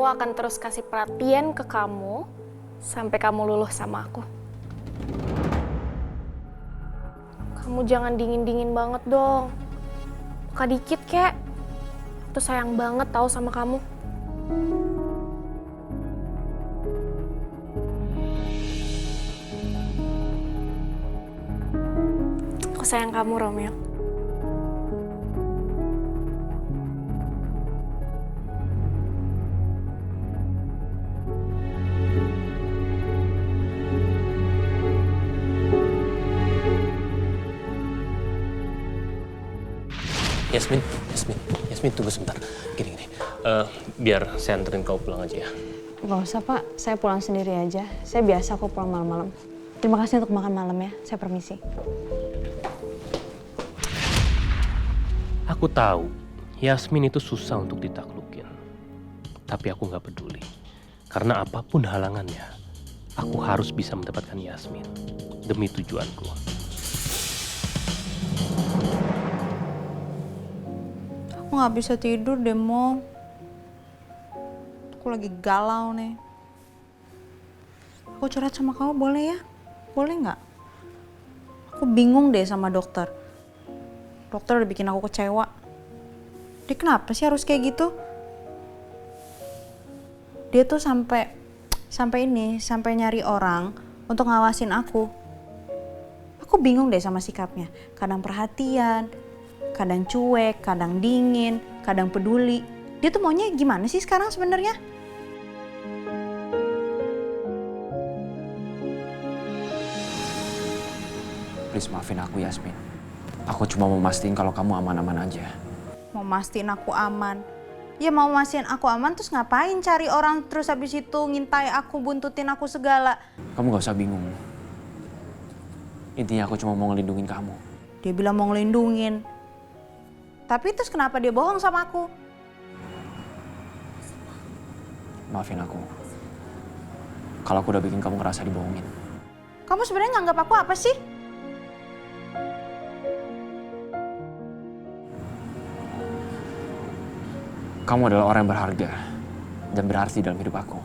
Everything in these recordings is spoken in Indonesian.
aku akan terus kasih perhatian ke kamu sampai kamu lulus sama aku. Kamu jangan dingin-dingin banget dong. Peka dikit kek. Aku tuh sayang banget tahu sama kamu. Aku sayang kamu, Romeo. Yasmin, tunggu sebentar. Gini. Biar saya anterin kau pulang aja ya. Gak usah Pak, saya pulang sendiri aja. Saya biasa kok pulang malam-malam. Terima kasih untuk makan malam ya, saya permisi. Aku tahu, Yasmin itu susah untuk ditaklukin. Tapi aku nggak peduli. Karena apapun halangannya, aku harus bisa mendapatkan Yasmin. Demi tujuanku. Aku nggak bisa tidur deh, Mo. Aku lagi galau nih. Aku curhat sama kamu boleh ya? Boleh nggak? Aku bingung deh sama dokter. Dokter udah bikin aku kecewa. Dia kenapa sih harus kayak gitu? Dia tuh sampai nyari orang untuk ngawasin aku. Aku bingung deh sama sikapnya. Kadang perhatian, kadang cuek, kadang dingin, kadang peduli. Dia tuh maunya gimana sih sekarang sebenarnya? Please maafin aku, Yasmin. Aku cuma mau mastiin kalau kamu aman-aman aja. Mau mastiin aku aman? Ya mau mastiin aku aman terus ngapain cari orang terus habis itu ngintai aku, buntutin aku segala? Kamu gak usah bingung. Intinya aku cuma mau ngelindungin kamu. Dia bilang mau ngelindungin. Tapi terus kenapa dia bohong sama aku? Maafin aku. Kalau aku udah bikin kamu ngerasa dibohongin. Kamu sebenarnya nganggap aku apa sih? Kamu adalah orang yang berharga dan berarti dalam hidup aku.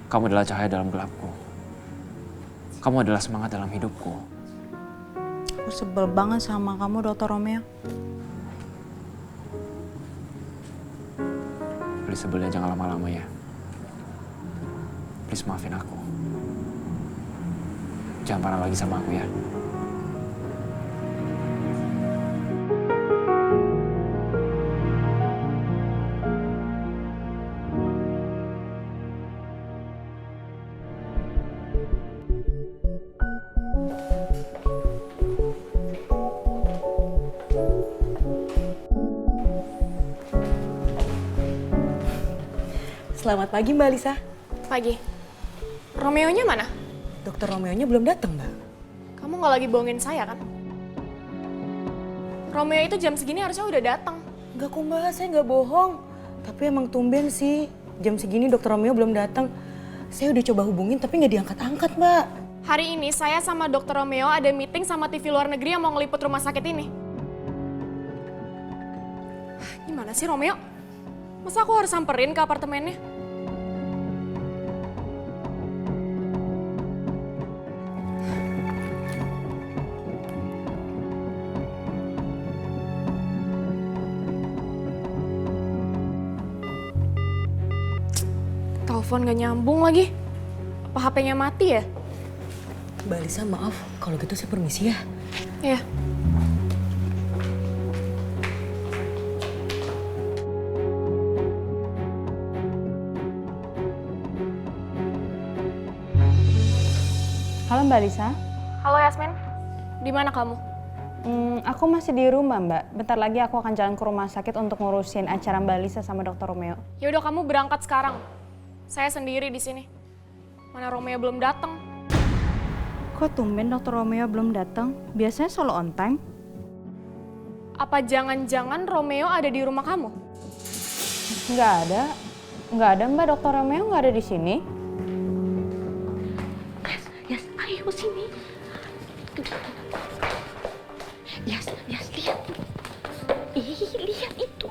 Kamu adalah cahaya dalam gelapku. Kamu adalah semangat dalam hidupku. Aku sebel banget sama kamu, Dr. Romeo. Please sebelnya jangan lama-lama ya. Please maafin aku. Jangan parah lagi sama aku ya. Selamat pagi Mbak Lisa. Pagi. Romeo-nya mana? Dokter Romeo-nya belum datang Mbak. Kamu nggak lagi bohongin saya kan? Romeo itu jam segini harusnya udah datang. Enggak kok Mbak, saya nggak bohong. Tapi emang tumben sih, jam segini Dokter Romeo belum datang. Saya udah coba hubungin tapi nggak diangkat-angkat Mbak. Hari ini saya sama Dr. Romeo ada meeting sama TV luar negeri yang mau ngeliput rumah sakit ini. Gimana sih Romeo? Masa aku harus samperin ke apartemennya? Telepon gak nyambung lagi. Apa HP-nya mati ya? Mbak Lisa maaf, kalau gitu saya permisi ya. Iya. Halo Mbak Lisa. Halo Yasmin, di mana kamu? Aku masih di rumah Mbak. Bentar lagi aku akan jalan ke rumah sakit untuk ngurusin acara Mbak Lisa sama Dr. Romeo. Ya udah kamu berangkat sekarang. Saya sendiri di sini. Mana Romeo belum datang? Kok tumben Dr. Romeo belum datang? Biasanya selalu on time. Apa jangan-jangan Romeo ada di rumah kamu? Nggak ada Mbak. Dr. Romeo nggak ada di sini. Yas, ayo sini. Yas, lihat. Ih, lihat itu.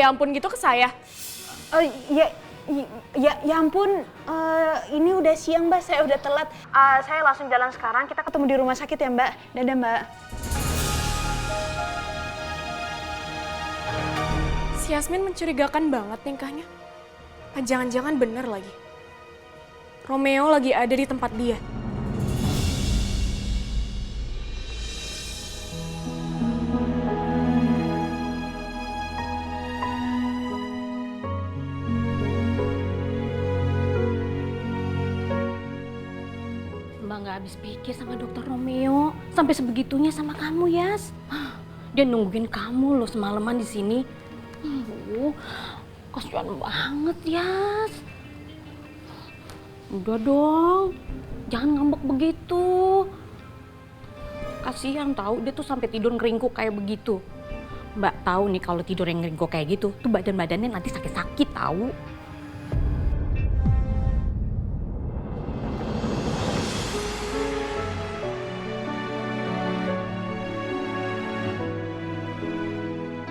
ya ampun gitu ke saya? Ya ampun, ini udah siang Mbak, saya udah telat. Saya langsung jalan sekarang, kita ketemu di rumah sakit ya Mbak. Dadah Mbak. Si Yasmin mencurigakan banget tingkahnya. Ah, jangan-jangan bener lagi. Romeo lagi ada di tempat dia. Mbak nggak habis pikir sama dokter Romeo. Sampai sebegitunya sama kamu, Yas. Dia nungguin kamu loh semalaman di sini. Kasihan banget, Yas. Udah dong, jangan ngambek begitu. Kasihan tahu dia tuh sampai tidur ngeringkuk kayak begitu. Mbak tahu nih kalau tidur yang ngeringkuk kayak gitu, tuh badan-badannya nanti sakit-sakit tahu.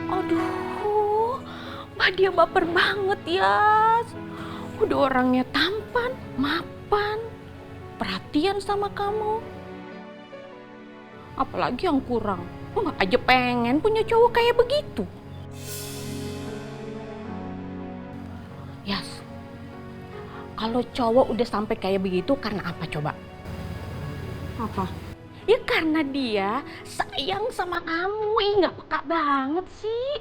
Aduh, Mbak dia baper banget ya. Udah orangnya tampan, mapan, perhatian sama kamu. Apalagi yang kurang, Mbak aja pengen punya cowok kayak begitu. Yas, kalau cowok udah sampai kayak begitu karena apa coba? Apa? Ya karena dia sayang sama kamu. Ih, nggak peka banget sih.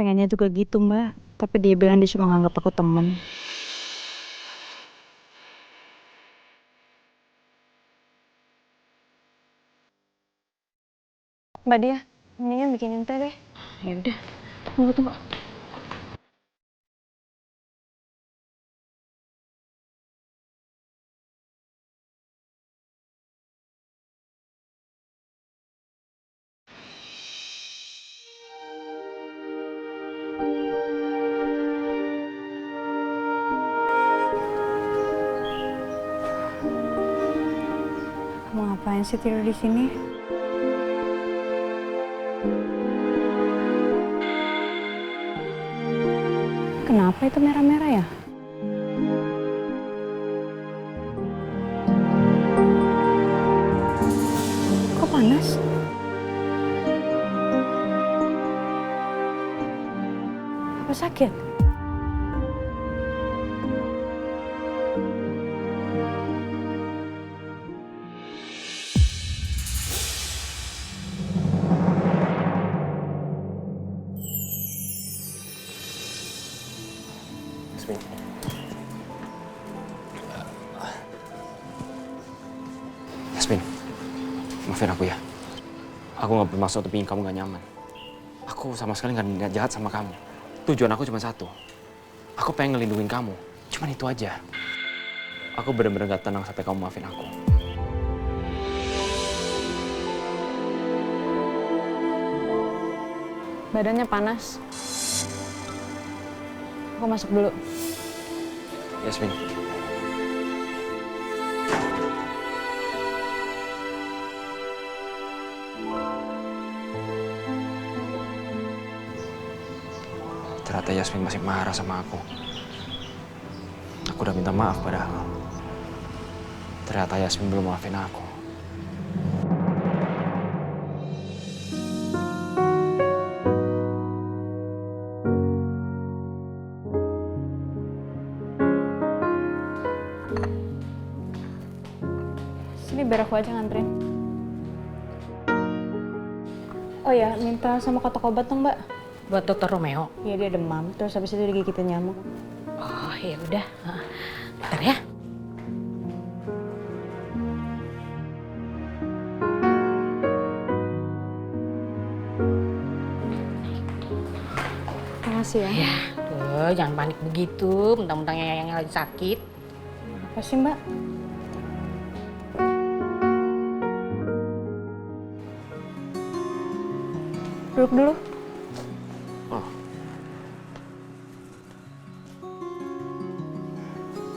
Pengennya juga gitu Mbak, tapi dia bilang dia cuma nganggap aku temen. Mbak Dia, mendingan bikinin teh deh. Ya udah, tunggu. Kamu ngapain sih tidur di sini? Kenapa itu merah-merah ya? Kok panas? Apa sakit? Yasmin. Yasmin, maafin aku ya. Aku nggak bermaksud untuk bikin kamu gak nyaman. Aku sama sekali nggak niat jahat sama kamu. Tujuan aku cuma satu. Aku pengen ngelindungin kamu. Cuman itu aja. Aku bener-bener gak tenang sampai kamu maafin aku. Badannya panas. Aku masuk dulu. Yasmin. Ternyata Yasmin masih marah sama aku. Aku udah minta maaf padahal. Ternyata Yasmin belum maafin aku. Sini biar aku aja nganterin. Oh ya, minta sama kotak obat dong Mbak. Buat dokter Romeo. Iya dia demam, terus habis itu digigitin nyamuk. Oh ya udah, bentar ya. Makasih ya. Ya, tuh jangan panik begitu. Mentang-mentang yang lagi sakit. Apa sih Mbak? Duduk dulu. Oh,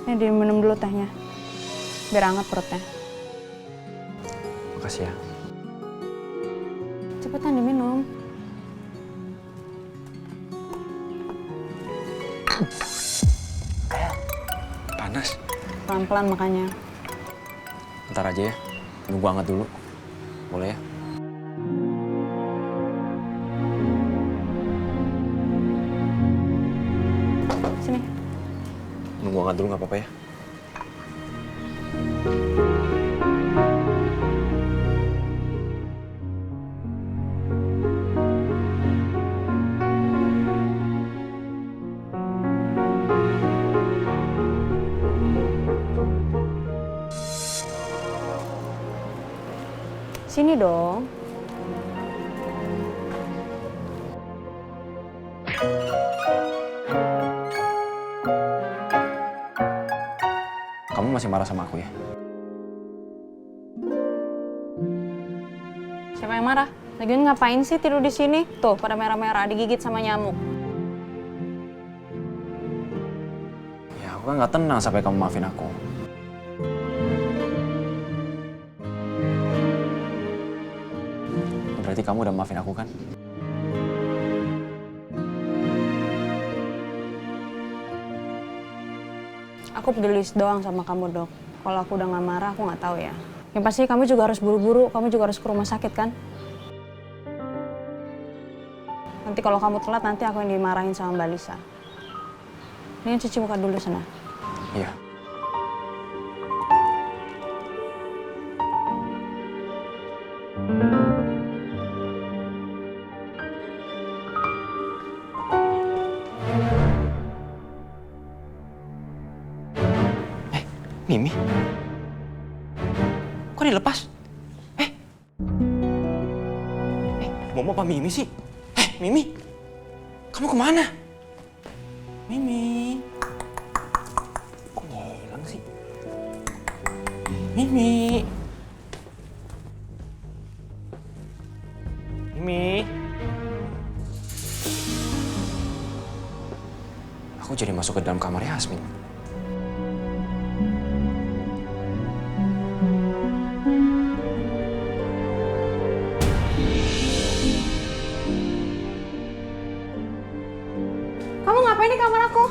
Ini diminum dulu tehnya. Biar hangat perutnya. Makasih ya. Cepetan diminum. Panas. Pelan-pelan makanya. Ntar aja ya. Nunggu hangat dulu. Boleh ya? Sini. Nunggu hangat dulu nggak apa-apa ya? Sini dong. Kamu masih marah sama aku ya? Siapa yang marah? Lagian ngapain sih tidur di sini? Tuh, pada merah-merah, digigit sama nyamuk. Ya aku kan nggak tenang sampai kamu maafin aku. Berarti kamu udah maafin aku kan? Aku peduli doang sama kamu, Dok. Kalau aku udah nggak marah, aku nggak tahu ya. Yang pasti kamu juga harus buru-buru, kamu juga harus ke rumah sakit kan? Nanti kalau kamu telat, nanti aku yang dimarahin sama Mbak Lisa. Ini cuci muka dulu sana. Iya. Mimi? Kok dilepas? Momo apa Mimi sih? Mimi? Kamu kemana? Mimi? Kok ngilang sih? Mimi? Mimi? Aku jadi masuk ke dalam kamar Yasmin. Kamu ngapain di kamar aku?